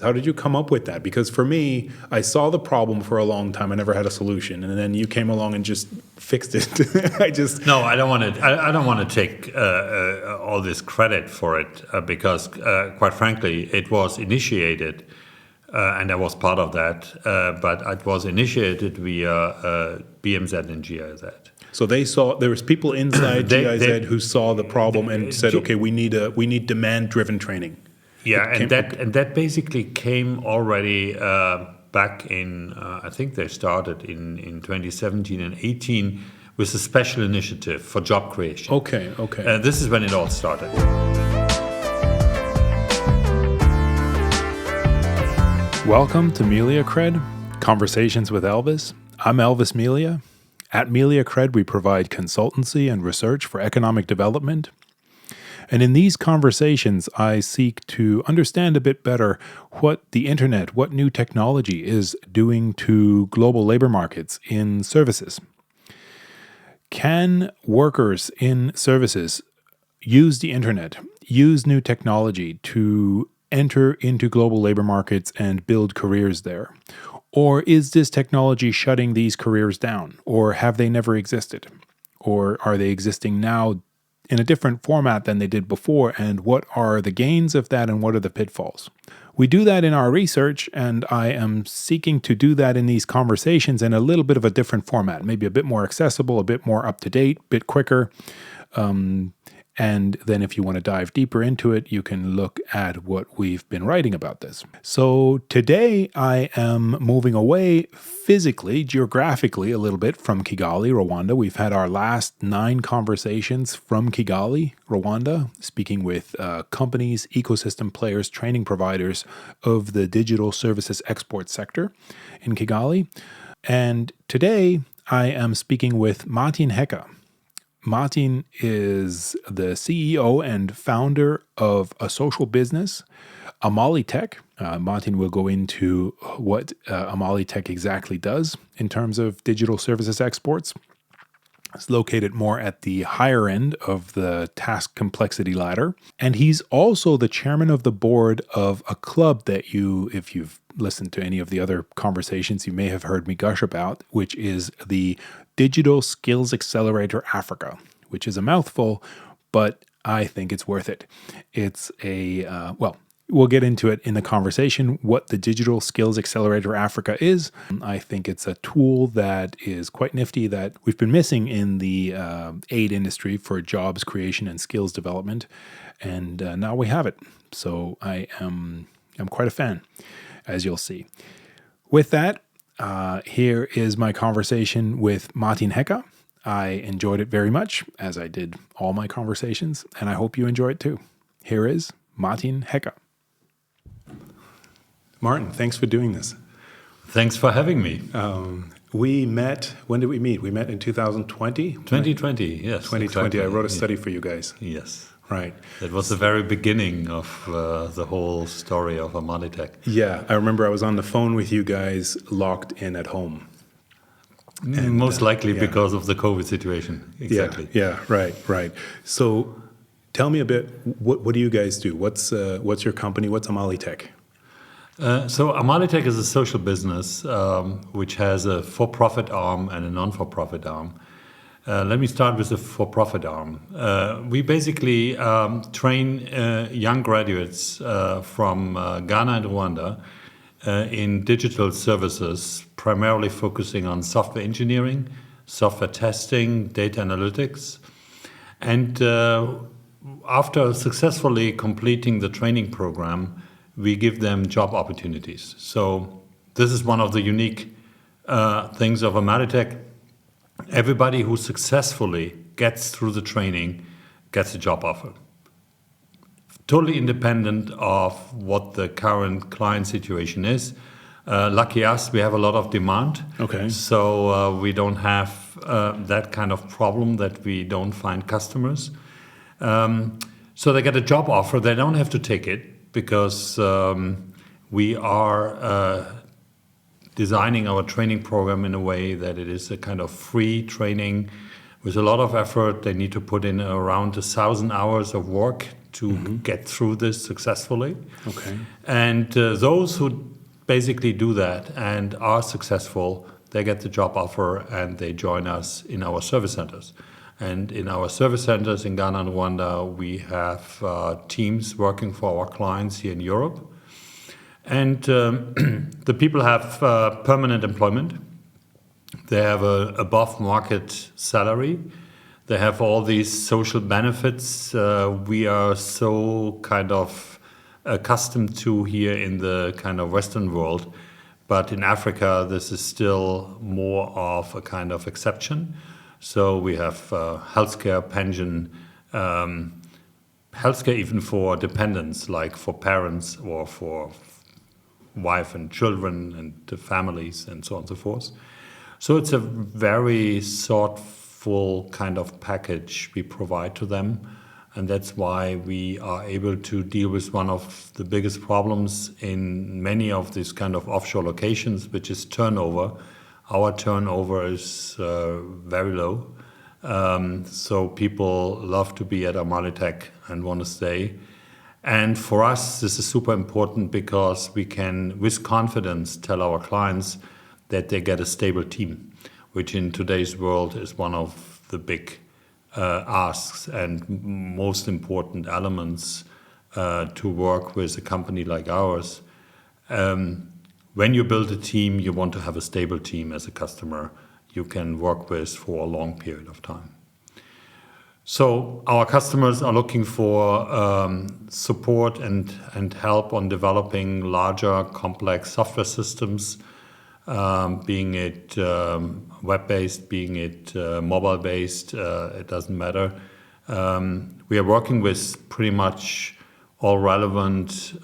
How did you come up with that? Because for me, I saw the problem for a long time. I never had a solution, and then you came along and just fixed it. No, I don't want to. I don't want to take all this credit for it because, quite frankly, it was initiated, and I was part of that. But it was initiated via BMZ and GIZ. So there was people inside GIZ who saw the problem and said, "Okay, we need demand-driven training." Yeah, and that basically came already back in, I think they started in 2017 and 18 with a special initiative for job creation. Okay. This is when it all started. Welcome to Melia Cred, Conversations with Elvis. I'm Elvis Melia. At Melia Cred, we provide consultancy and research for economic development. And in these conversations, I seek to understand a bit better what the internet, what new technology is doing to global labor markets in services. Can workers in services use the internet, use new technology to enter into global labor markets and build careers there? Or is this technology shutting these careers down? Or have they never existed? Or are they existing now in a different format than they did before, and what are the gains of that and what are the pitfalls? We do that in our research, and I am seeking to do that in these conversations in a little bit of a different format, maybe a bit more accessible, a bit more up-to-date, a bit quicker. And then if you want to dive deeper into it, you can look at what we've been writing about this. So today I am moving away physically, geographically a little bit from Kigali, Rwanda. We've had our last 9 conversations from Kigali, Rwanda, speaking with companies, ecosystem players, training providers of the digital services export sector in Kigali. And today I am speaking with Martin Hecker. Martin is the CEO and founder of a social business, AmaliTech. Martin will go into what AmaliTech exactly does in terms of digital services exports. It's located more at the higher end of the task complexity ladder. And he's also the chairman of the board of a club that if you've listened to any of the other conversations, you may have heard me gush about, which is the Digital Skills Accelerator Africa, which is a mouthful, but I think it's worth it. It's we'll get into it in the conversation, what the Digital Skills Accelerator Africa is. I think it's a tool that is quite nifty that we've been missing in the aid industry for jobs creation and skills development. And now we have it. So I'm quite a fan, as you'll see. With that, here is my conversation with Martin Hecker. I enjoyed it very much, as I did all my conversations, and I hope you enjoy it too. Here is Martin Hecker. Martin, thanks for doing this. Thanks for having me. We met, when did we meet? We met in 2020? 2020, yes. 2020, exactly. I wrote a study for you guys. Yes. Right. That was the very beginning of the whole story of AmaliTech. Yeah, I remember I was on the phone with you guys locked in at home. And, most likely because of the COVID situation. Exactly. Yeah, right. So tell me a bit, what do you guys do? What's your company? What's AmaliTech? So AmaliTech is a social business which has a for-profit arm and a non-for-profit arm. Let me start with the for-profit arm. We basically train young graduates from Ghana and Rwanda in digital services, primarily focusing on software engineering, software testing, data analytics. And after successfully completing the training program, we give them job opportunities. So this is one of the unique things of AmaliTech. Everybody who successfully gets through the training gets a job offer. Totally independent of what the current client situation is. Lucky us, we have a lot of demand. Okay. So we don't have that kind of problem that we don't find customers. So they get a job offer. They don't have to take it because we are designing our training program in a way that it is a kind of free training with a lot of effort. They need to put in around 1,000 hours of work to get through this successfully. Okay. And those who basically do that and are successful, they get the job offer and they join us in our service centers. And in our service centers in Ghana and Rwanda, we have teams working for our clients here in Europe. And the people have permanent employment. They have a above market salary. They have all these social benefits we are so kind of accustomed to here in the kind of Western world. But in Africa, this is still more of a kind of exception. So we have healthcare, pension, healthcare even for dependents, like for parents or for wife and children and the families and so on and so forth. So it's a very thoughtful kind of package we provide to them. And that's why we are able to deal with one of the biggest problems in many of these kind of offshore locations, which is turnover. Our turnover is very low. So people love to be at AmaliTech and want to stay. And for us, this is super important because we can, with confidence, tell our clients that they get a stable team, which in today's world is one of the big asks and most important elements to work with a company like ours. When you build a team, you want to have a stable team as a customer you can work with for a long period of time. So our customers are looking for support and help on developing larger, complex software systems, being it web-based, being it mobile-based, it doesn't matter. We are working with pretty much all relevant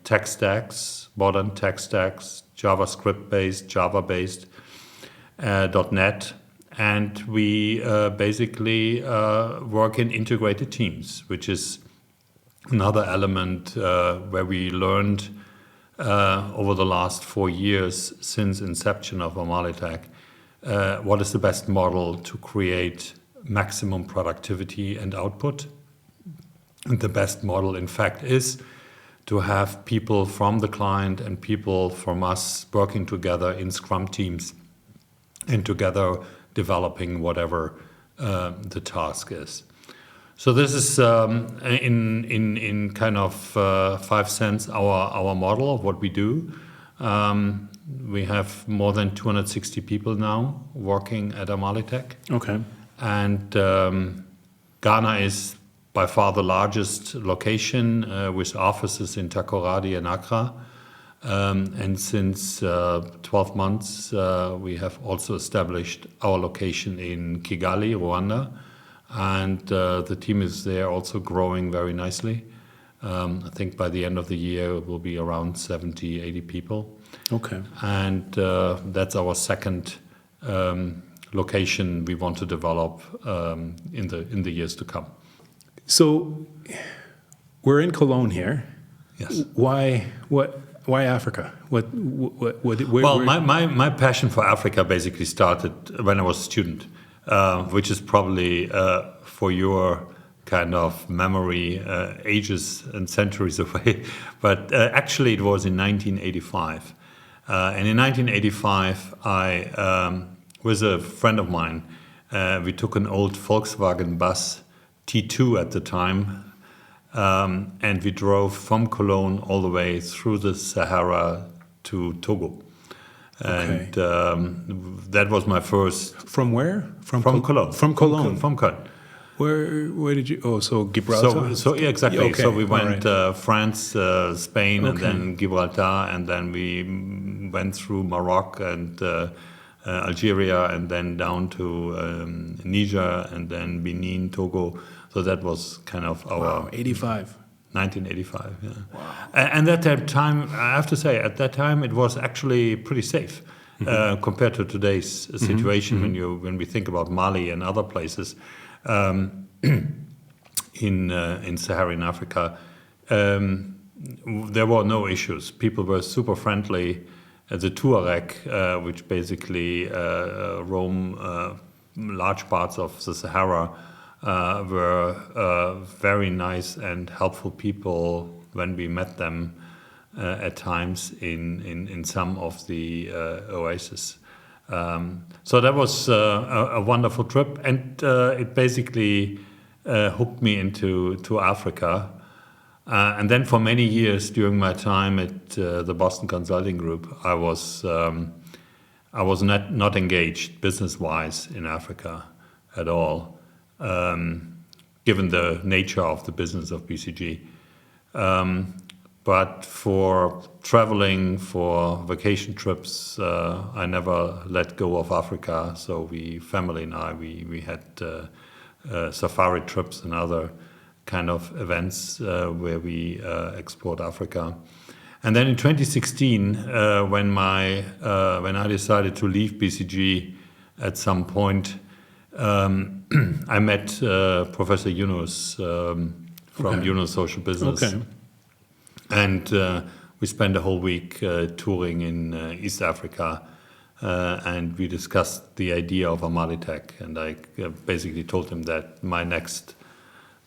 tech stacks, modern tech stacks, JavaScript-based, Java-based, .NET. And we basically work in integrated teams, which is another element where we learned over the last 4 years since inception of AmaliTech, what is the best model to create maximum productivity and output. And the best model, in fact, is to have people from the client and people from us working together in Scrum teams and together developing whatever the task is. So this is in kind of 5 cents our model of what we do. We have more than 260 people now working at AmaliTech. Okay. And Ghana is by far the largest location with offices in Takoradi and Accra. And since 12 months, we have also established our location in Kigali, Rwanda. And the team is there also growing very nicely. I think by the end of the year, it will be around 70, 80 people. Okay. And that's our second location we want to develop in the years to come. So we're in Cologne here. Yes. Why Africa? My passion for Africa basically started when I was a student, which is probably for your kind of memory ages and centuries away. But actually it was in 1985. And in 1985, I, with a friend of mine, we took an old Volkswagen bus, T2 at the time, and we drove from Cologne all the way through the Sahara to Togo. Okay. And that was my first... From where? From Cologne. From Cologne. From Cologne. Where did you... Oh, so Gibraltar? So yeah, exactly. Okay. So we went Right. France, Spain, and Okay. then Gibraltar, and then we went through Morocco and Algeria, and then down to Niger, and then Benin, Togo. So that was kind of our... Wow, 85. 1985, yeah. Wow. And at that time, I have to say, at that time it was actually pretty safe compared to today's situation. When we think about Mali and other places in Saharan Africa, there were no issues. People were super friendly. The Tuareg, which basically roam large parts of the Sahara, were very nice and helpful people when we met them at times in some of the oases. So that was a wonderful trip, and it basically hooked me into Africa. And then for many years during my time at the Boston Consulting Group, I was not engaged business-wise in Africa at all, given the nature of the business of BCG. But for traveling, for vacation trips, I never let go of Africa. So family and I, we had safari trips and other kind of events where we explored Africa. And then in 2016, when I decided to leave BCG at some point, I met Professor Yunus from Yunus Social Business. Okay. And we spent a whole week touring in East Africa, and we discussed the idea of AmaliTech. And I basically told him that my next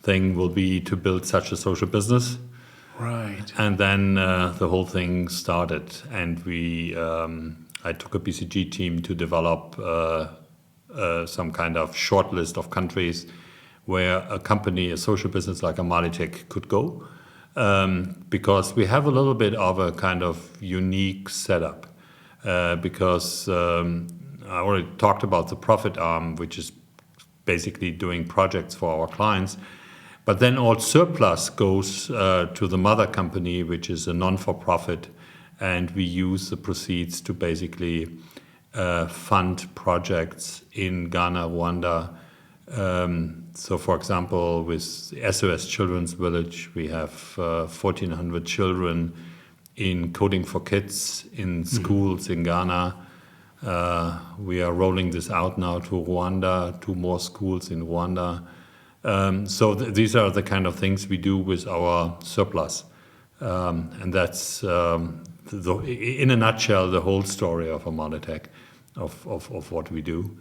thing will be to build such a social business. Right. And then the whole thing started, and I took a BCG team to develop some kind of short list of countries where a social business like AmaliTech could go. Because we have a little bit of a kind of unique setup. Because I already talked about the profit arm, which is basically doing projects for our clients. But then all surplus goes to the mother company, which is a non-for-profit, and we use the proceeds to basically fund projects in Ghana, Rwanda. So, for example, with SOS Children's Village, we have 1,400 children in Coding for Kids in schools in Ghana. We are rolling this out now to Rwanda, 2 more schools in Rwanda. So these are the kind of things we do with our surplus. And that's, in a nutshell, the whole story of AmaliTech, of what we do.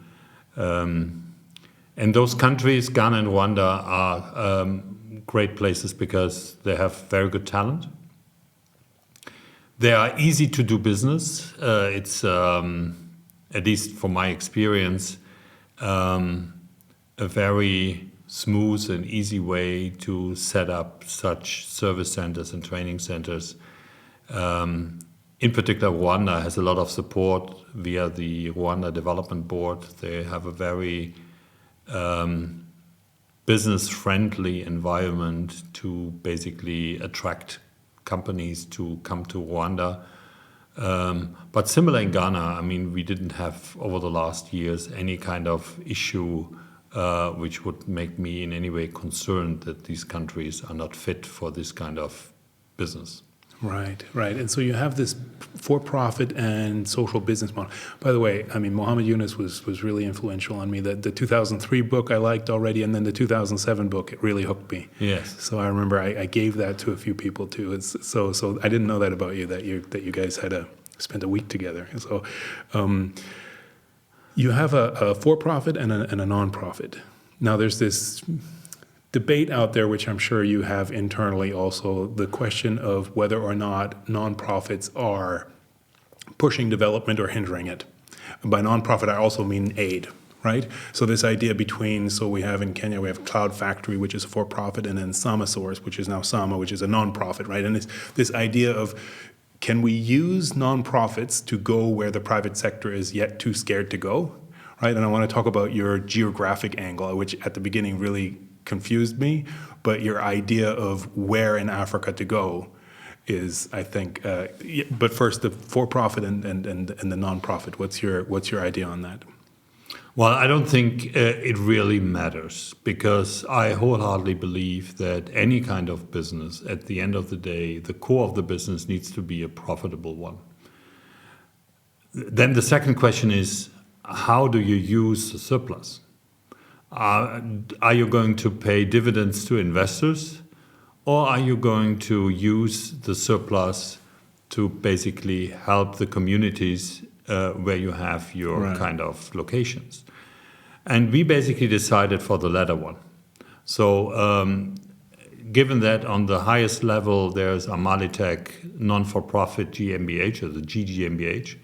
And those countries, Ghana and Rwanda, are great places because they have very good talent. They are easy to do business. It's, at least from my experience, a very smooth and easy way to set up such service centers and training centers. In particular, Rwanda has a lot of support via the Rwanda Development Board. They have a very business-friendly environment to basically attract companies to come to Rwanda. But similar in Ghana, I mean, we didn't have over the last years any kind of issue which would make me in any way concerned that these countries are not fit for this kind of business. Right. And so you have this for-profit and social business model. By the way, I mean, Mohammed Yunus was really influential on me. The 2003 book I liked already, and then the 2007 book, it really hooked me. Yes. So I remember I gave that to a few people too. So I didn't know that about you, that you guys had spent a week together. So you have a for-profit and a non-profit. Now there's this debate out there, which I'm sure you have internally also, the question of whether or not nonprofits are pushing development or hindering it. By nonprofit, I also mean aid, right? So this idea we have in Kenya, we have Cloud Factory, which is a for-profit, and then Samasource, which is now Sama, which is a nonprofit, right? And it's this idea of, can we use nonprofits to go where the private sector is yet too scared to go, right? And I want to talk about your geographic angle, which at the beginning really confused me, but your idea of where in Africa to go is, I think. But first, the for-profit and the non-profit. What's your idea on that? Well, I don't think it really matters, because I wholeheartedly believe that any kind of business, at the end of the day, the core of the business needs to be a profitable one. Then the second question is, how do you use the surplus? Are you going to pay dividends to investors, or are you going to use the surplus to basically help the communities where you have your kind of locations? And we basically decided for the latter one. So given that on the highest level there's AmaliTech non-for-profit GmbH, or the GmbH,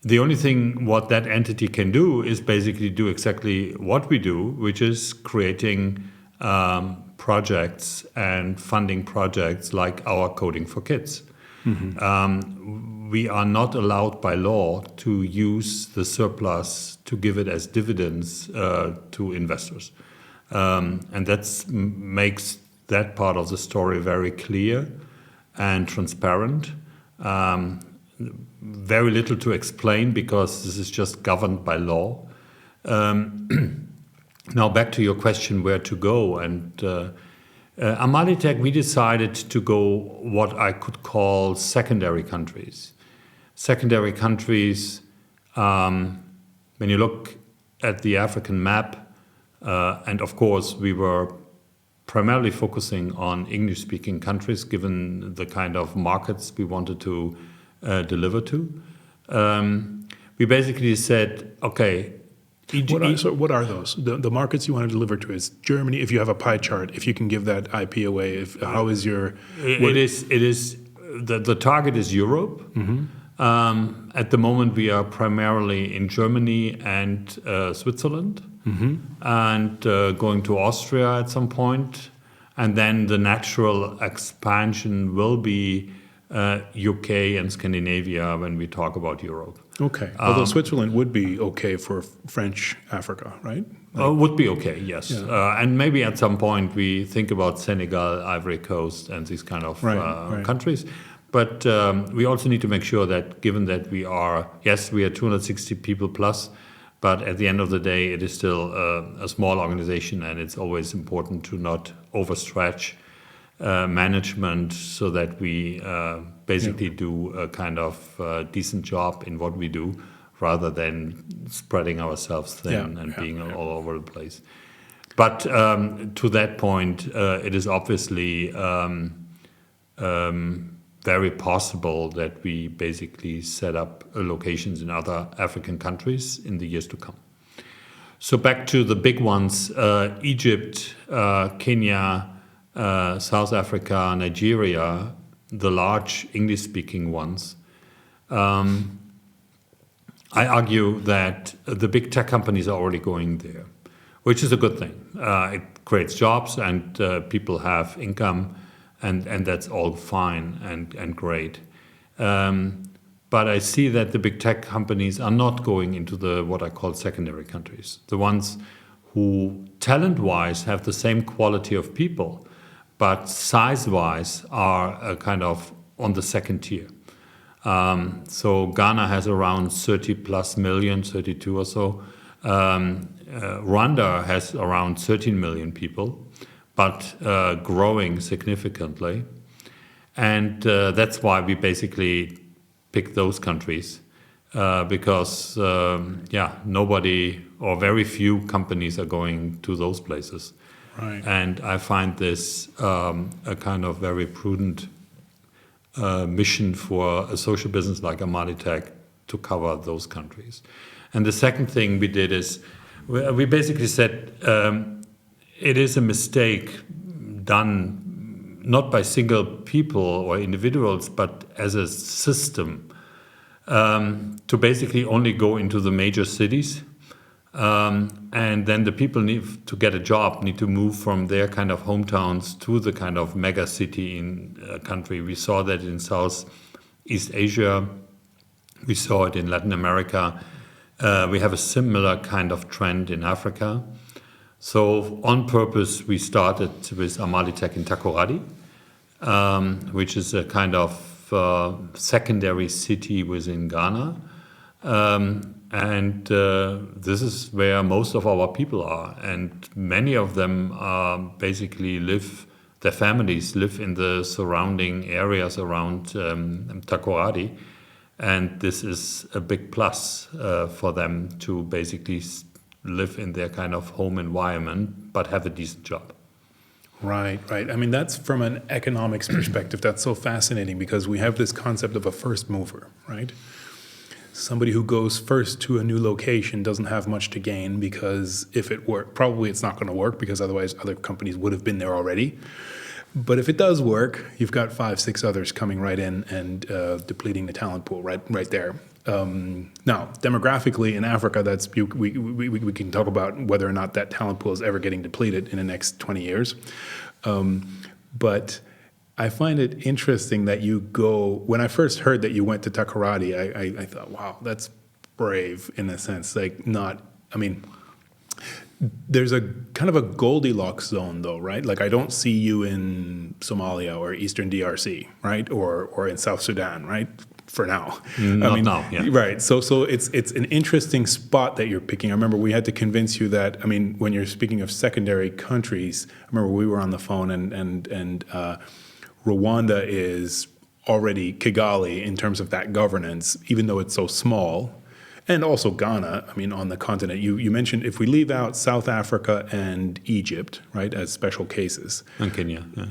the only thing what that entity can do is basically do exactly what we do, which is creating projects and funding projects like our Coding for Kids. We are not allowed by law to use the surplus to give it as dividends to investors. And that makes that part of the story very clear and transparent. Very little to explain because this is just governed by law. Now back to your question, where to go. And AmaliTech, we decided to go what I could call secondary countries. Secondary countries, when you look at the African map, and of course we were primarily focusing on English-speaking countries given the kind of markets we wanted to deliver to. We basically said, okay, what are those? The markets you want to deliver to is Germany. If you have a pie chart, if you can give that IP away, how is your? It is the target is Europe. At the moment, we are primarily in Germany and Switzerland, and going to Austria at some point, and then the natural expansion will be UK and Scandinavia when we talk about Europe. Okay. Although Switzerland would be okay for French Africa, right? Would be okay, yes. Yeah. And maybe at some point we think about Senegal, Ivory Coast, and these kind of countries. But we also need to make sure that given that we are 260 people plus, but at the end of the day, it is still a small organization, and it's always important to not overstretch management so that we basically do a kind of decent job in what we do rather than spreading ourselves thin and being all over the place. But to that point, it is obviously very possible that we basically set up locations in other African countries in the years to come. So back to the big ones, Egypt, Kenya, South Africa, Nigeria, the large English-speaking ones. I argue that the big tech companies are already going there, which is a good thing. It creates jobs and people have income, and that's all fine and great. But I see that the big tech companies are not going into the what I call secondary countries, the ones who talent-wise have the same quality of people, but size-wise are kind of on the second tier. So Ghana has around 30 plus million, 32 or so. Rwanda has around 13 million people, but growing significantly. And that's why we basically pick those countries because, nobody or very few companies are going to those places. Right. And I find this a kind of very prudent mission for a social business like AmaliTech to cover those countries. And the second thing we did is we basically said it is a mistake done not by single people or individuals, but as a system to basically only go into the major cities. And then the people need to get a job, need to move from their kind of hometowns to the kind of mega city in a country. We saw that in Southeast Asia. We saw it in Latin America. We have a similar kind of trend in Africa. So on purpose, we started with AmaliTech in Takoradi, which is a kind of secondary city within Ghana. And this is where most of our people are. And many of them basically their families live in the surrounding areas around Takoradi. And this is a big plus for them to basically live in their kind of home environment, but have a decent job. Right. I mean, that's from an economics perspective. That's so fascinating because we have this concept of a first mover, right? somebody who goes first to a new location doesn't have much to gain, because if it work, probably it's not going to work, because otherwise other companies would have been there already. But if it does work, you've got 5, 6 others coming right in and depleting the talent pool right there. Now, demographically in Africa, we can talk about whether or not that talent pool is ever getting depleted in the next 20 years. But I find it interesting that you go. When I first heard that you went to Takoradi, I thought, wow, that's brave in a sense. Like, not, I mean, there's a kind of a Goldilocks zone, though, right? Like, I don't see you in Somalia or Eastern DRC, right, or in South Sudan, right? For now, Not now, yeah. Right. So it's an interesting spot that you're picking. I remember we had to convince you that. I mean, when you're speaking of secondary countries, I remember we were on the phone and Rwanda is already Kigali in terms of that governance, even though it's so small. And also Ghana, I mean, on the continent. You mentioned if we leave out South Africa and Egypt, right, as special cases. And Kenya, yeah.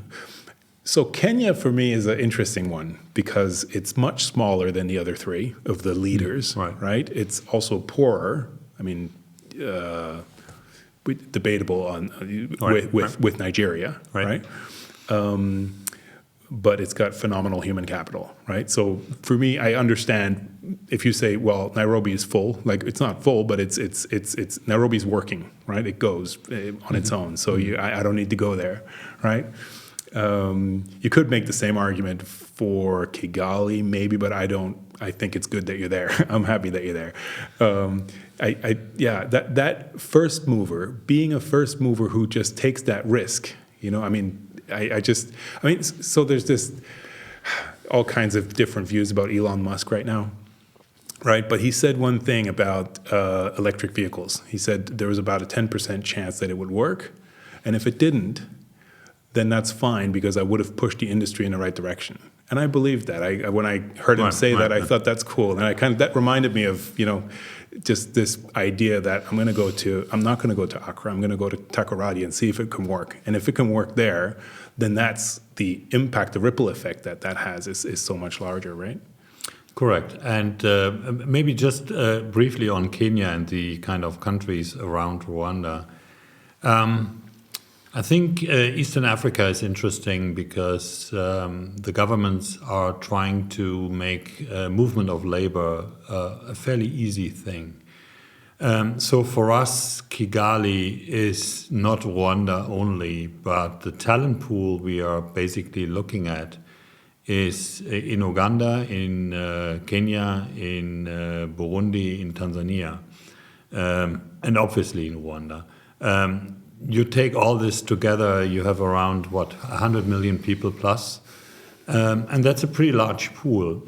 So Kenya, for me, is an interesting one because it's much smaller than the other 3 of the leaders, right? It's also poorer. I mean, debatable on with Nigeria, right? But it's got phenomenal human capital, right? So for me, I understand if you say, well, Nairobi is full. Like, it's not full, but it's Nairobi's working, right? It goes on its own. So I don't need to go there, right? You could make the same argument for Kigali, maybe, but I don't. I think it's good that you're there. I'm happy that you're there. That first mover, being a first mover who just takes that risk, I mean. So there's this all kinds of different views about Elon Musk right now, right? But he said one thing about electric vehicles. He said there was about a 10% chance that it would work, and if it didn't, then that's fine because I would have pushed the industry in the right direction. And I believed that. When I heard him say that, I thought that's cool, and that reminded me of just this idea that I'm not going to go to Accra. I'm going to go to Takoradi and see if it can work. And if it can work there, then that's the impact, the ripple effect that has is so much larger, right? Correct. And maybe just briefly on Kenya and the kind of countries around Rwanda. I think Eastern Africa is interesting because the governments are trying to make movement of labor a fairly easy thing. So for us, Kigali is not Rwanda only, but the talent pool we are basically looking at is in Uganda, in Kenya, in Burundi, in Tanzania, and obviously in Rwanda. You take all this together, you have around, 100 million people plus, and that's a pretty large pool.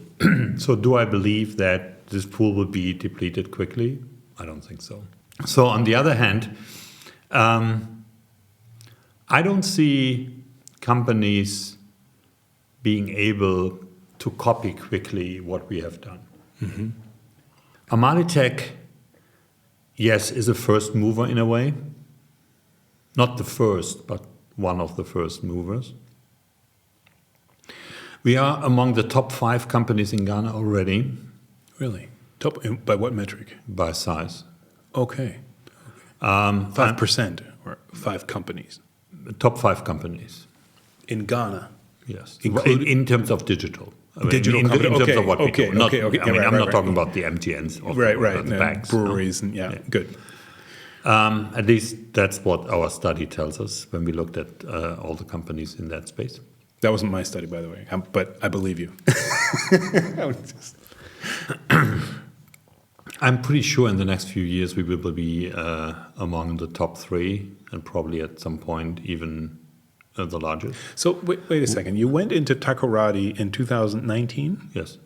So do I believe that this pool will be depleted quickly? I don't think so. So on the other hand, I don't see companies being able to copy quickly what we have done. Mm-hmm. AmaliTech, yes, is a first mover in a way. Not the first, but one of the first movers. We are among the top 5 companies in Ghana already. Really? Top by what metric? By size. Okay. 5% or 5 companies. Top 5 companies. In Ghana? Yes. In terms of digital. Digital in terms of what we do. I'm not talking right. about the MTNs of the banks. Breweries, and good. At least that's what our study tells us when we looked at all the companies in that space. That wasn't my study, by the way, but I believe you. I'm pretty sure in the next few years we will be among the top 3 and probably at some point even the largest. So wait a second. You went into Takoradi in 2019? Yes.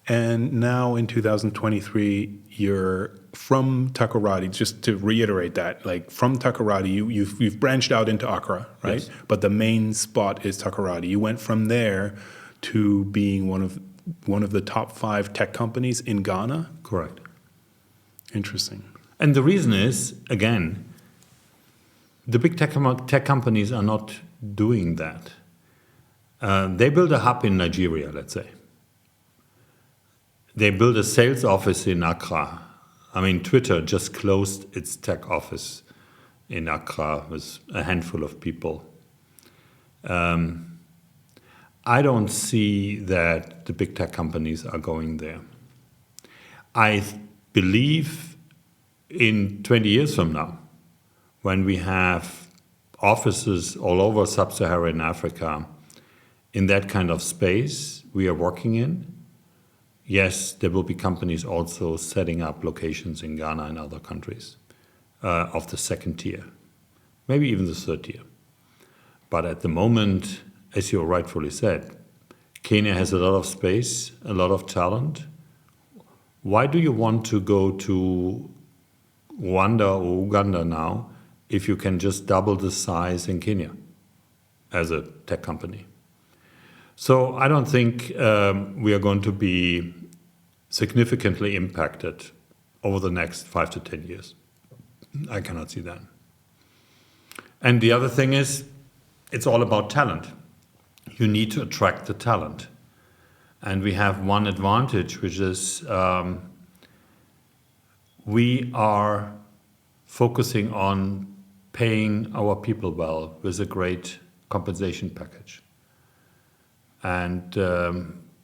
And now in 2023, you're from Takoradi, just to reiterate that, like from Takoradi, you've branched out into Accra, right? Yes. But the main spot is Takoradi. You went from there to being one of the top 5 tech companies in Ghana? Correct. Interesting. And the reason is, again, the big tech companies are not doing that. They build a hub in Nigeria, let's say. They built a sales office in Accra. I mean, Twitter just closed its tech office in Accra with a handful of people. I don't see that the big tech companies are going there. I believe in 20 years from now, when we have offices all over sub-Saharan Africa in that kind of space we are working in, yes, there will be companies also setting up locations in Ghana and other countries of the second tier, maybe even the third tier. But at the moment, as you rightfully said, Kenya has a lot of space, a lot of talent. Why do you want to go to Rwanda or Uganda now if you can just double the size in Kenya as a tech company? So I don't think we are going to be significantly impacted over the next 5 to 10 years. I cannot see that. And the other thing is, it's all about talent. You need to attract the talent. And we have one advantage, which is we are focusing on paying our people well with a great compensation package. And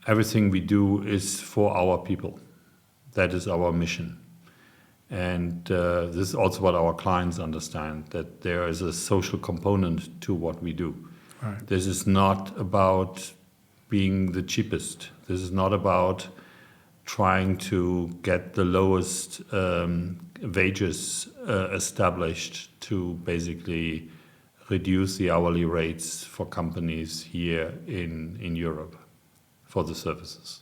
everything we do is for our people. That is our mission. And this is also what our clients understand, that there is a social component to what we do. Right. This is not about being the cheapest. This is not about trying to get the lowest wages established to basically reduce the hourly rates for companies here in Europe for the services.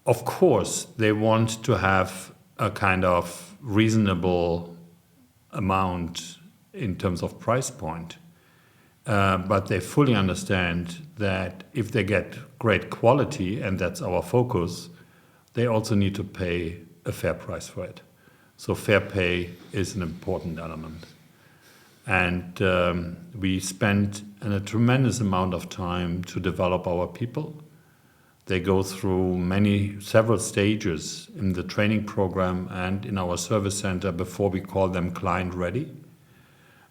Of course, they want to have a kind of reasonable amount in terms of price point, but they fully understand that if they get great quality, and that's our focus, they also need to pay a fair price for it. So fair pay is an important element. And we spend a tremendous amount of time to develop our people. They go through several stages in the training program and in our service center before we call them client ready.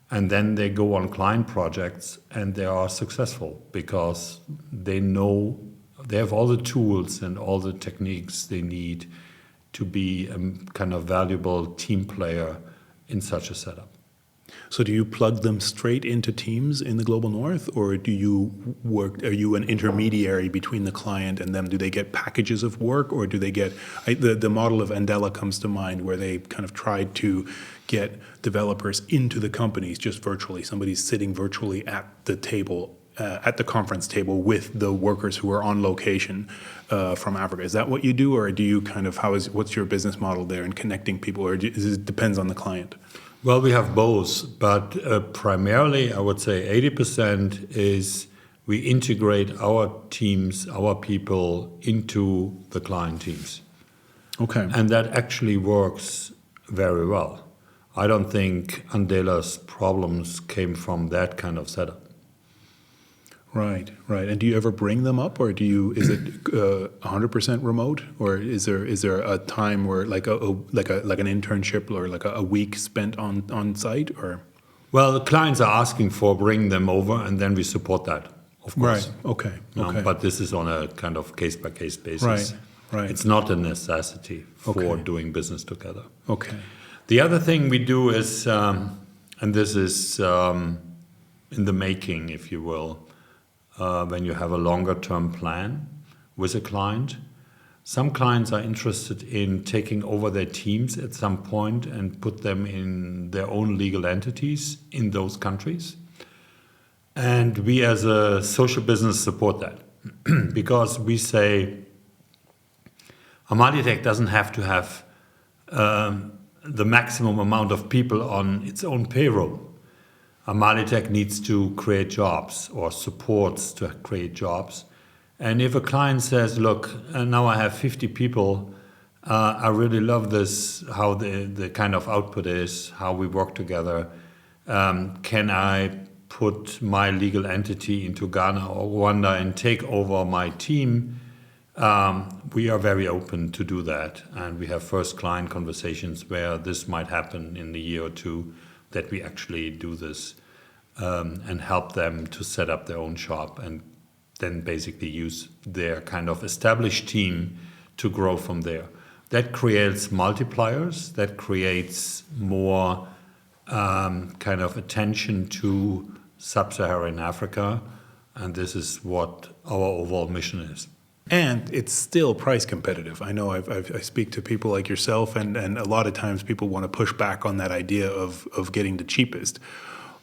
And then they go on client projects and they are successful because they know they have all the tools and all the techniques they need to be a kind of valuable team player in such a setup. So do you plug them straight into teams in the Global North, or are you an intermediary between the client and them? Do they get packages of work, or do they get, the model of Andela comes to mind, where they kind of tried to get developers into the companies just virtually. Somebody's sitting virtually at the table, at the conference table with the workers who are on location from Africa. Is that what you do, or do you kind of, what's your business model there in connecting people, or it depends on the client? Well, we have both, but primarily I would say 80% is we integrate our teams, our people into the client teams. Okay. And that actually works very well. I don't think Andela's problems came from that kind of setup. Right. And do you ever bring them up, or is it 100% remote, or is there a time where like an internship or like a week spent on site, or? Well, the clients are asking for bring them over, and then we support that, of course. Right. Okay. But this is on a kind of case by case basis. Right. It's not a necessity for doing business together. Okay. The other thing we do is, and this is in the making, if you will. When you have a longer-term plan with a client. Some clients are interested in taking over their teams at some point and put them in their own legal entities in those countries. And we as a social business support that because we say AmaliTech doesn't have to have the maximum amount of people on its own payroll. AmaliTech needs to create jobs or supports to create jobs. And if a client says, look, now I have 50 people, I really love this, how the kind of output is, how we work together. Can I put my legal entity into Ghana or Rwanda and take over my team? We are very open to do that, and we have first client conversations where this might happen in a year or two, that we actually do this and help them to set up their own shop and then basically use their kind of established team to grow from there. That creates multipliers, that creates more kind of attention to sub-Saharan Africa, and this is what our overall mission is. And it's still price competitive. I know I speak to people like yourself, and a lot of times people want to push back on that idea of getting the cheapest.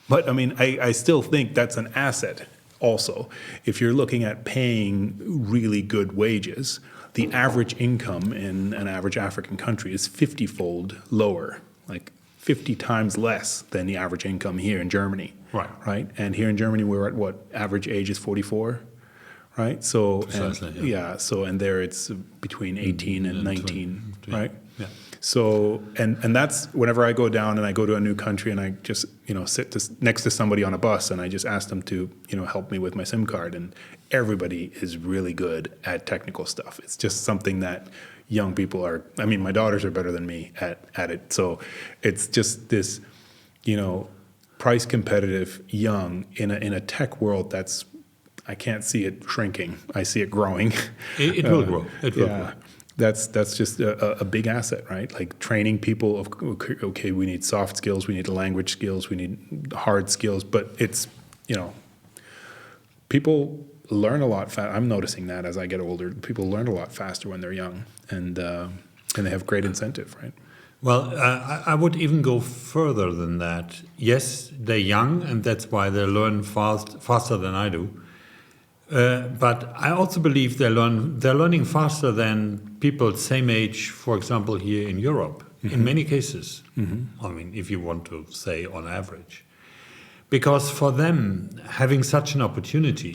But I mean, I still think that's an asset also. If you're looking at paying really good wages, the average income in an average African country is 50-fold lower, like 50 times less than the average income here in Germany. Right? And here in Germany, we're at what? Average age is 44? Right, so Precisely, and there it's between 18 and 19, 20, right? Yeah. So and that's whenever I go down and I go to a new country and I just sit next to somebody on a bus and I just ask them to help me with my SIM card, and everybody is really good at technical stuff. It's just something that young people are. I mean, my daughters are better than me at it. So it's just this, price competitive, young in a tech world that's. I can't see it shrinking. I see it growing. It will grow. It will grow. That's just a big asset, right? Like training people. Okay, we need soft skills, we need language skills, we need hard skills. But it's, people learn a lot faster. I'm noticing that as I get older, people learn a lot faster when they're young, and they have great incentive, right? Well, I would even go further than that. Yes, they're young, and that's why they learn faster than I do. But I also believe they're learning faster than people same age, for example, here in Europe, in many cases. I mean, if you want to say on average. Because for them, having such an opportunity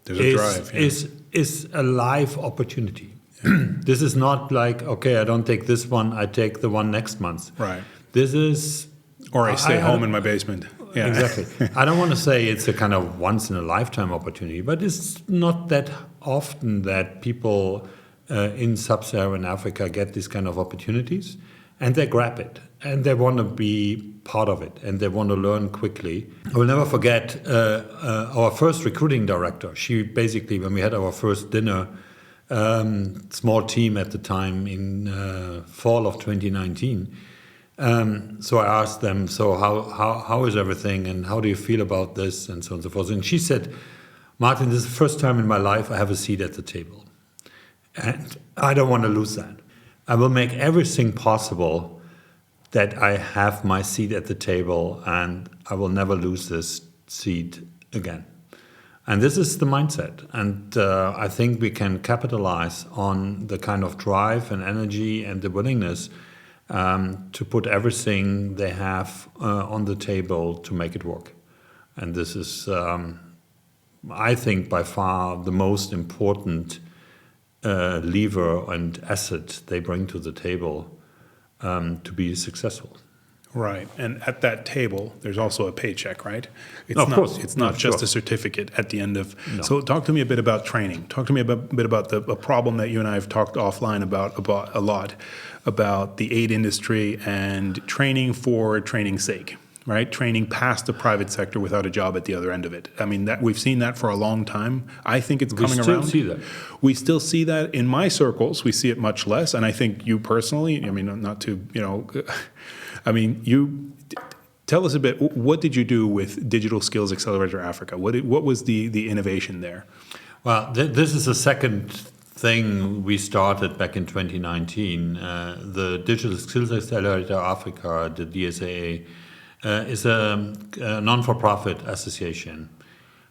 is a live opportunity. This is not like, okay, I don't take this one, I take the one next month. Right. This is... Or I stay home in my basement. Yeah. Exactly. I don't want to say it's a kind of once-in-a-lifetime opportunity, but it's not that often that people in sub-Saharan Africa get these kind of opportunities, and they grab it, and they want to be part of it, and they want to learn quickly. I will never forget our first recruiting director. She basically, when we had our first dinner, small team at the time in fall of 2019, so I asked them, so how is everything, and how do you feel about this, and so on and so forth. And she said, Martin, this is the first time in my life I have a seat at the table. And I don't want to lose that. I will make everything possible that I have my seat at the table, and I will never lose this seat again. And this is the mindset. And I think we can capitalize on the kind of drive and energy and the willingness to put everything they have on the table to make it work. And this is, I think, by far the most important lever and asset they bring to the table to be successful. Right. And at that table, there's also a paycheck, right? It's of course. It's not just a certificate at the end of... No. So talk to me a bit about training. Talk to me a bit about a problem that you and I have talked offline about a lot, about the aid industry and training for training's sake, right? Training past the private sector without a job at the other end of it. I mean, that we've seen that for a long time. I think it's coming around. We still see that. We still see that in my circles. We see it much less. And I think you personally, I mean, not to, I mean, you tell us a bit. What did you do with Digital Skills Accelerator Africa? What was the innovation there? Well, this is the second thing we started back in 2019. The Digital Skills Accelerator Africa, the DSAA, is a non-for-profit association.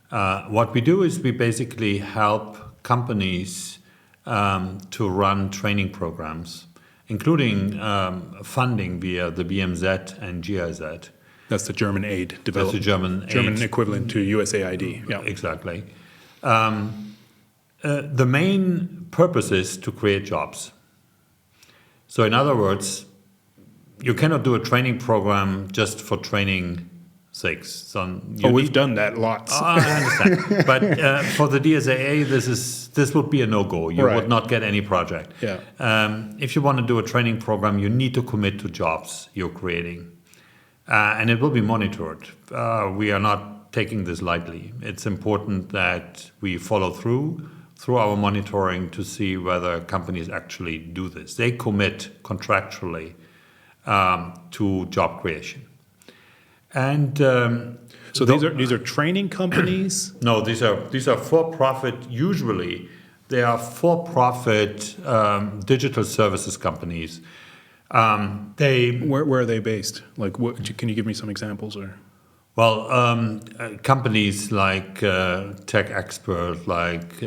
What we do is we basically help companies to run training programs, including funding via the BMZ and GIZ. That's the German aid development. That's the German equivalent to USAID. Yeah, exactly. The main purpose is to create jobs. So in other words, you cannot do a training program just for training sakes. So we've done that lots. I understand. But for the DSAA, this would be a no-go. You would not get any project. Yeah. If you want to do a training program, you need to commit to jobs you're creating. And it will be monitored. We are not taking this lightly. It's important that we follow through our monitoring to see whether companies actually do this. They commit contractually to job creation. And so these are training companies? No, these are for-profit. Usually, they are for-profit digital services companies. Where are they based? Like, can you give me some examples? Or companies like Tech Expert, like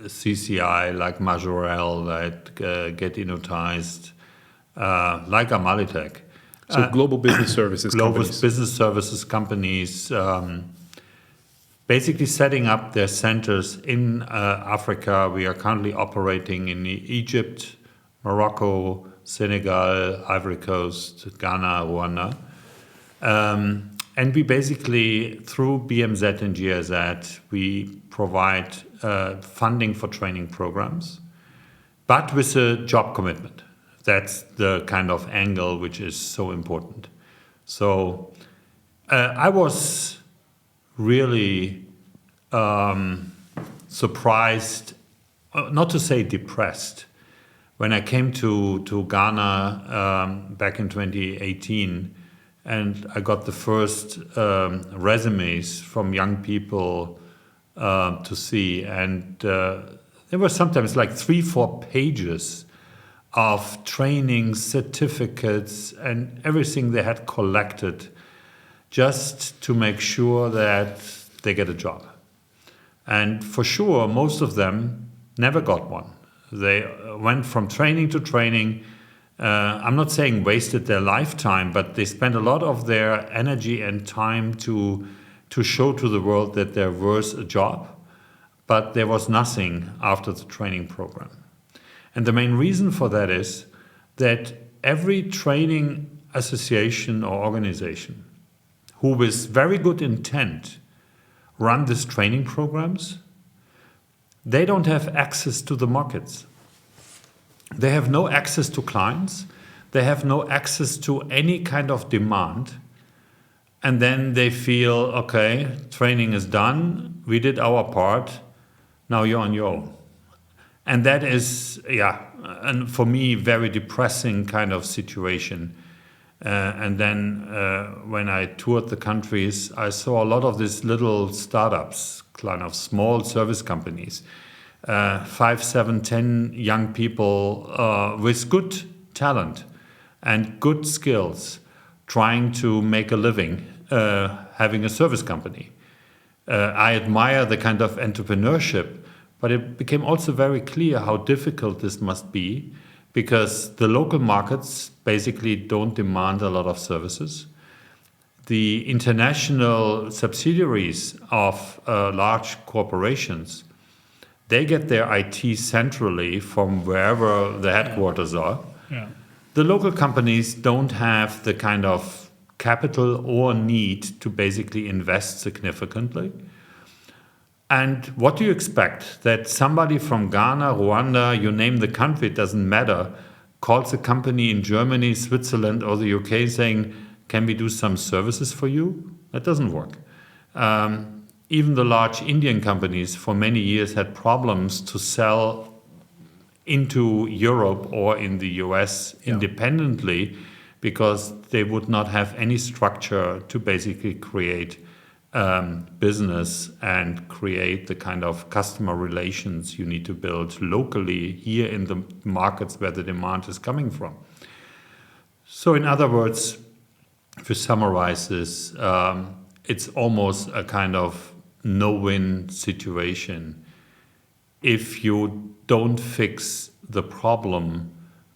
CCI, like Majorel, that get innovatized, like AmaliTech. So global business services companies. Global business services companies basically setting up their centers in Africa. We are currently operating in Egypt, Morocco, Senegal, Ivory Coast, Ghana, Rwanda. And we basically, through BMZ and GIZ, we provide funding for training programs, but with a job commitment. That's the kind of angle which is so important. So I was really surprised, not to say depressed, when I came to Ghana back in 2018, and I got the first resumes from young people to see, and there were sometimes like 3-4 pages of training certificates and everything they had collected just to make sure that they get a job. And for sure, most of them never got one. They went from training to training. I'm not saying wasted their lifetime, but they spent a lot of their energy and time to show to the world that there was a job, but there was nothing after the training program. And the main reason for that is that every training association or organization who with very good intent run these training programs, they don't have access to the markets. They have no access to clients. They have no access to any kind of demand. And then they feel, okay, training is done. We did our part. Now you're on your own. And that is, and for me, very depressing kind of situation. And then when I toured the countries, I saw a lot of these little startups, kind of small service companies, 5, 7, 10 young people with good talent and good skills trying to make a living having a service company. I admire the kind of entrepreneurship, but it became also very clear how difficult this must be because the local markets basically don't demand a lot of services. The international subsidiaries of large corporations, they get their IT centrally from wherever the headquarters are. Yeah. The local companies don't have the kind of capital or need to basically invest significantly. And what do you expect? That somebody from Ghana, Rwanda, you name the country, it doesn't matter, calls a company in Germany, Switzerland, or the UK saying, can we do some services for you? That doesn't work. Even the large Indian companies for many years had problems to sell into Europe or in the US independently because they would not have any structure to basically create business and create the kind of customer relations you need to build locally here in the markets where the demand is coming from. So in other words, if you summarize this, it's almost a kind of no-win situation if you don't fix the problem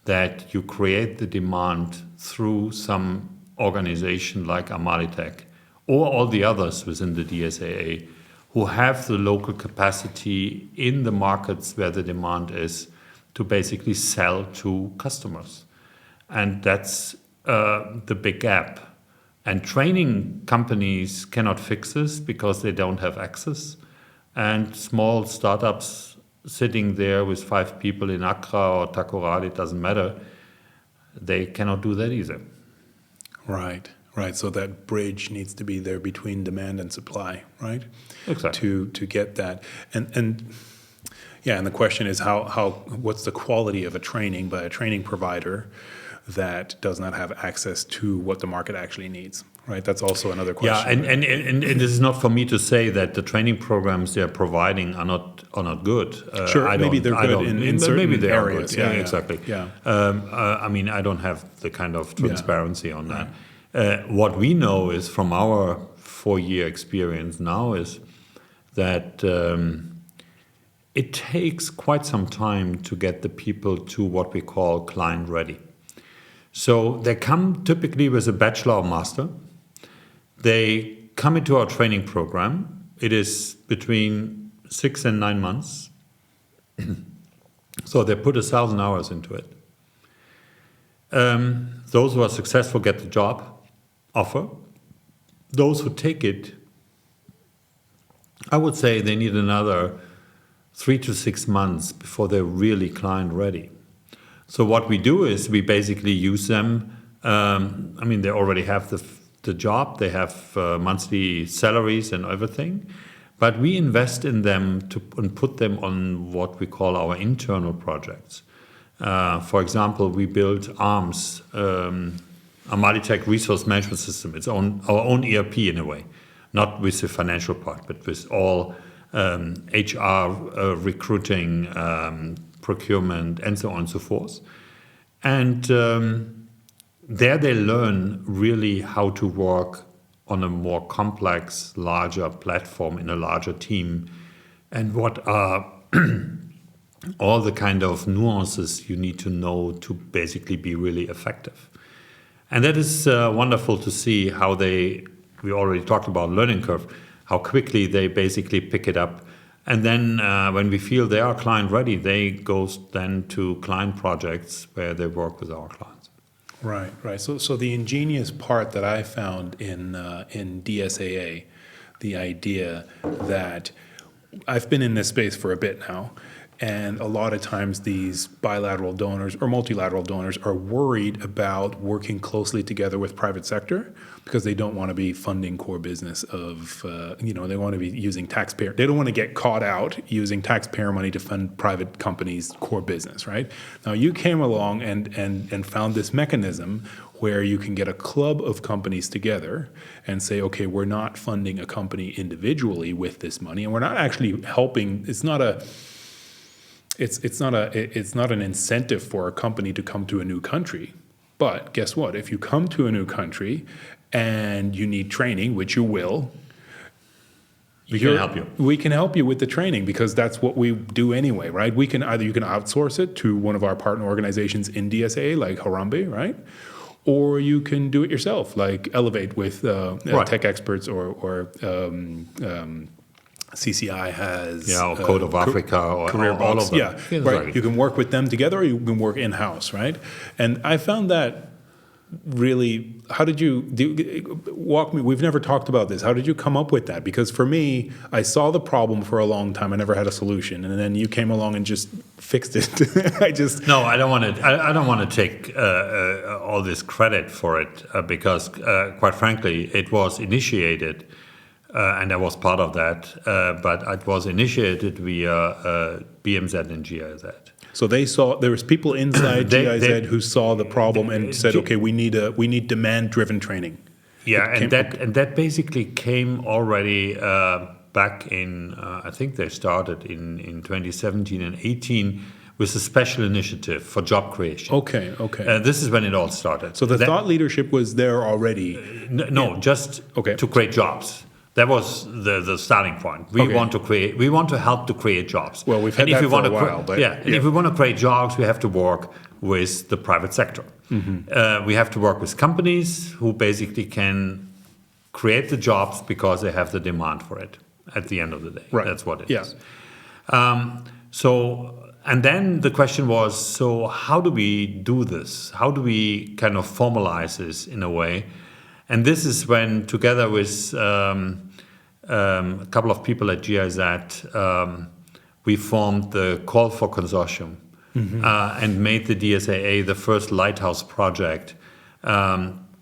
that you create the demand through some organization like AmaliTech or all the others within the DSAA who have the local capacity in the markets where the demand is to basically sell to customers. And that's the big gap. And training companies cannot fix this because they don't have access. And small startups sitting there with 5 people in Accra or Takoradi, it doesn't matter, they cannot do that either. Right. So that bridge needs to be there between demand and supply, right? Exactly. To get that. And the question is what's the quality of a training by a training provider that does not have access to what the market actually needs, right? That's also another question. Yeah, and this is not for me to say that the training programs they're providing are not good. Sure, maybe they're good in certain maybe they areas. Are good. Yeah, exactly. Yeah. I mean, I don't have the kind of transparency on that. What we know is from our 4-year experience now is that it takes quite some time to get the people to what we call client ready. So they come typically with a bachelor or master. They come into our training program. It is between 6 and 9 months. So they put 1,000 hours into it. Those who are successful get the job offer. Those who take it, I would say they need another 3 to 6 months before they're really client ready. So what we do is we basically use them. They already have the job. They have monthly salaries and everything. But we invest in them and put them on what we call our internal projects. For example, we built ARMS, AmaliTech Resource Management System. It's our own ERP in a way, not with the financial part, but with all HR, recruiting, procurement, and so on and so forth. And there they learn really how to work on a more complex, larger platform in a larger team, and what are all the kind of nuances you need to know to basically be really effective. And that is wonderful to see how we already talked about learning curve, how quickly they basically pick it up. And then when we feel they are client ready, they go then to client projects where they work with our clients. Right. So the ingenious part that I found in DSAA, the idea that I've been in this space for a bit now, and a lot of times these bilateral donors or multilateral donors are worried about working closely together with private sector because they don't want to be funding core business of, they want to be using taxpayer. They don't want to get caught out using taxpayer money to fund private companies' core business, right? Now you came along and found this mechanism where you can get a club of companies together and say, okay, we're not funding a company individually with this money, and we're not actually helping. It's not an incentive for a company to come to a new country. But guess what? If you come to a new country and you need training, which you will, we can help you. We can help you with the training because that's what we do anyway, right? You can outsource it to one of our partner organizations in DSAA, like Harambe, right? Or you can do it yourself, like Elevate with tech experts or CCI has or Code of Africa or Career all Box. of them. Yeah, right. You can work with them together, or you can work in house, right? And I found that really. How did you walk me? We've never talked about this. How did you come up with that? Because for me, I saw the problem for a long time. I never had a solution, and then you came along and just fixed it. No, I don't want to. I don't want to take all this credit for it because, quite frankly, it was initiated. And I was part of that, but it was initiated via BMZ and GIZ. So there was people inside GIZ who saw the problem and said, okay, we need demand-driven training. Yeah, and that basically came already back in I think they started in 2017 and 18 with a special initiative for job creation. Okay. This is when it all started. So the thought leadership was there already. Just to create jobs. That was the starting point. We want to help to create jobs. Well, we've had that for a while. If we want to create jobs, we have to work with the private sector. Mm-hmm. We have to work with companies who basically can create the jobs because they have the demand for it at the end of the day. Right. That's what it is. And then the question was, so how do we do this? How do we kind of formalize this in a way? And this is when, together with a couple of people at GIZ, we formed the Call for Consortium and made the DSAA the first lighthouse project,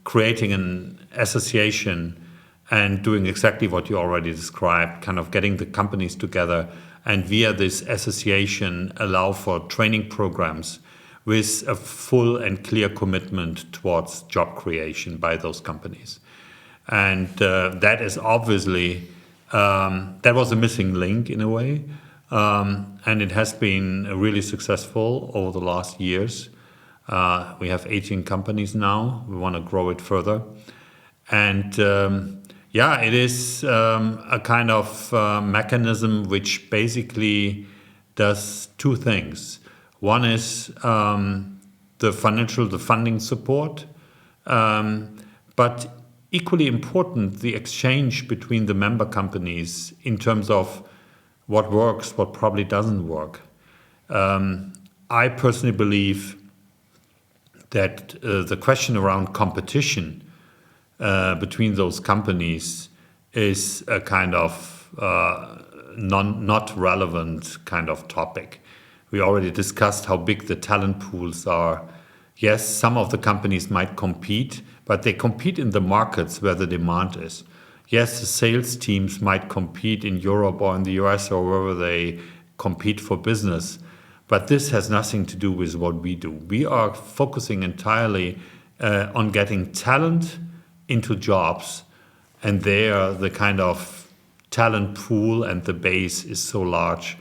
creating an association and doing exactly what you already described, kind of getting the companies together and via this association allow for training programs with a full and clear commitment towards job creation by those companies. And that is obviously, that was a missing link in a way. And it has been really successful over the last years. We have 18 companies now. We want to grow it further. And it is a kind of mechanism which basically does two things. One is the funding support, but equally important, the exchange between the member companies in terms of what works, what probably doesn't work. I personally believe that the question around competition between those companies is a kind of not relevant kind of topic. We already discussed how big the talent pools are. Yes, some of the companies might compete, but they compete in the markets where the demand is. Yes, the sales teams might compete in Europe or in the US or wherever they compete for business, but this has nothing to do with what we do. We are focusing entirely on getting talent into jobs, and there the kind of talent pool and the base is so large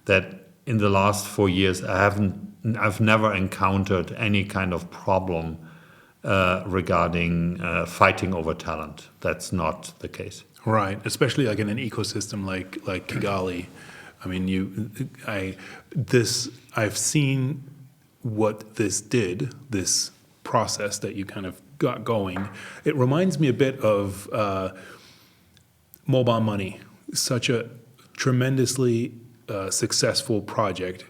that in the last 4 years I've never encountered any kind of problem regarding fighting over talent. That's not the case. Right, especially like in an ecosystem like Kigali. I mean, I've seen what this did, this process that you kind of got going. It reminds me a bit of mobile money, such a tremendously successful project.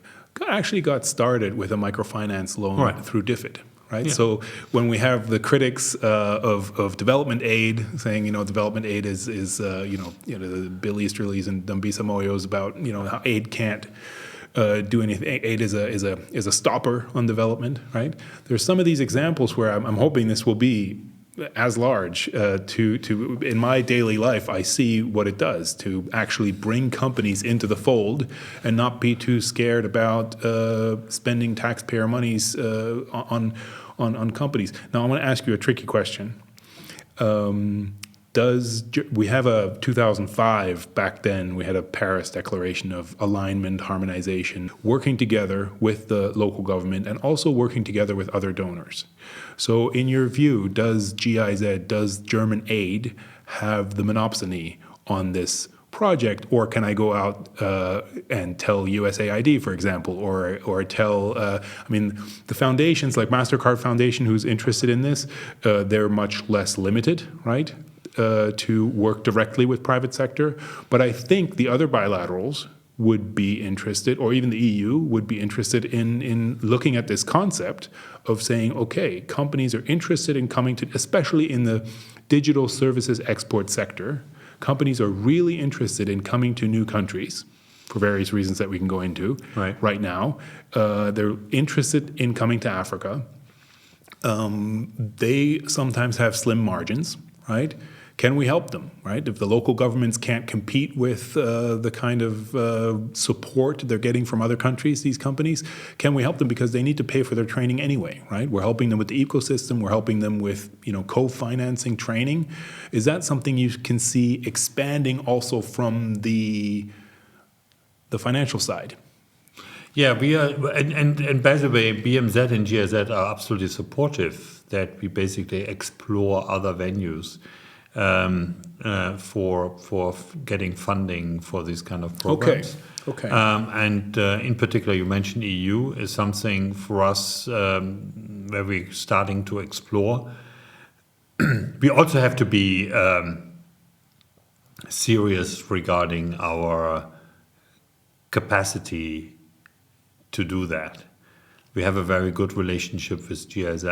Actually got started with a microfinance loan through DFID. Right. Yeah. So when we have the critics of development aid saying, development aid is the Bill Easterlys and Dambisa Moyos about, how aid can't do anything. Aid is a stopper on development. Right. There's some of these examples where I'm hoping this will be as large to in my daily life. I see what it does to actually bring companies into the fold and not be too scared about spending taxpayer monies on companies. Now I want to ask you a tricky question. We have a 2005, back then we had a Paris Declaration of Alignment, Harmonization, working together with the local government and also working together with other donors. So in your view, does GIZ, does German aid have the monopoly on this project, or can I go out and tell USAID, for example, or tell, the foundations like MasterCard Foundation who's interested in this, they're much less limited, right? To work directly with private sector. But I think the other bilaterals would be interested, or even the EU would be interested in looking at this concept of saying, okay, companies are interested in coming to, especially in the digital services export sector, companies are really interested in coming to new countries for various reasons that we can go into right now. They're interested in coming to Africa. They sometimes have slim margins, right? Can we help them, right? If the local governments can't compete with the kind of support they're getting from other countries, these companies, can we help them because they need to pay for their training anyway, right? We're helping them with the ecosystem. We're helping them with, co-financing training. Is that something you can see expanding also from the financial side? Yeah, we are, and by the way, BMZ and GIZ are absolutely supportive that we basically explore other venues for getting funding for these kind of programs. Okay. And in particular, you mentioned EU is something for us where we're starting to explore. We also have to be serious regarding our capacity to do that. We have a very good relationship with GIZ.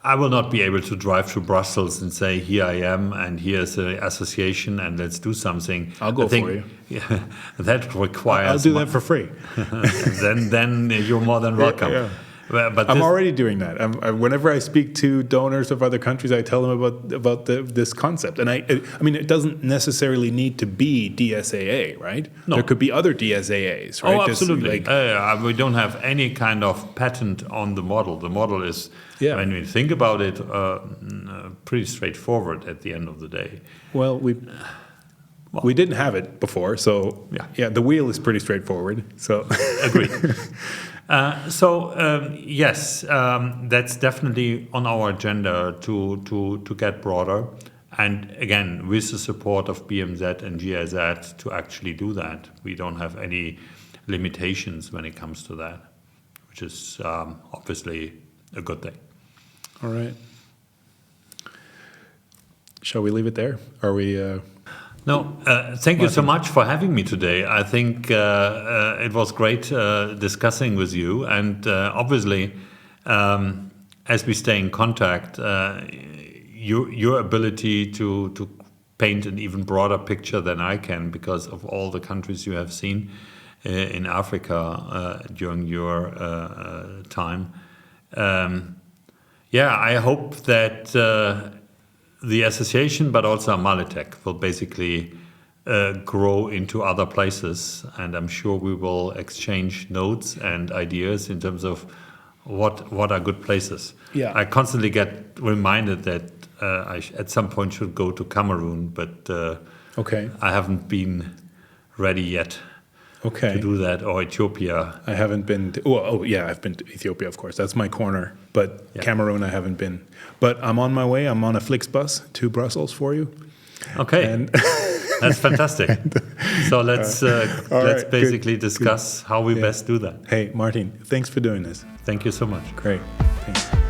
I will not be able to drive to Brussels and say, here I am, and here's an association, and let's do something. I'll go for you. Yeah, that requires... I'll do that for free. then you're more than welcome. Yeah. But I'm already doing that. Whenever I speak to donors of other countries, I tell them about this concept. And I mean, it doesn't necessarily need to be DSAA, right? No. There could be other DSAAs, right? Oh, absolutely. We don't have any kind of patent on the model. The model is, when we think about it, pretty straightforward at the end of the day. Well, we didn't have it before, so yeah, the wheel is pretty straightforward. So agreed. Yes, that's definitely on our agenda to get broader, and again with the support of BMZ and GIZ to actually do that. We don't have any limitations when it comes to that, which is obviously a good thing. All right. Shall we leave it there? Are we? No, thank you so much for having me today. I think it was great discussing with you, and obviously, as we stay in contact, your ability to paint an even broader picture than I can, because of all the countries you have seen in Africa during your time. I hope that the association, but also AmaliTech, will basically grow into other places, and I'm sure we will exchange notes and ideas in terms of what are good places. Yeah. I constantly get reminded that I at some point should go to Cameroon, but I haven't been ready yet to do that, or Ethiopia. I haven't been I've been to Ethiopia, of course. That's my corner. But Cameroon, I haven't been. But I'm on my way. I'm on a Flixbus to Brussels for you. Okay. And that's fantastic. So let's basically discuss how we best do that. Hey, Martin, thanks for doing this. Thank you so much. Great. Thanks.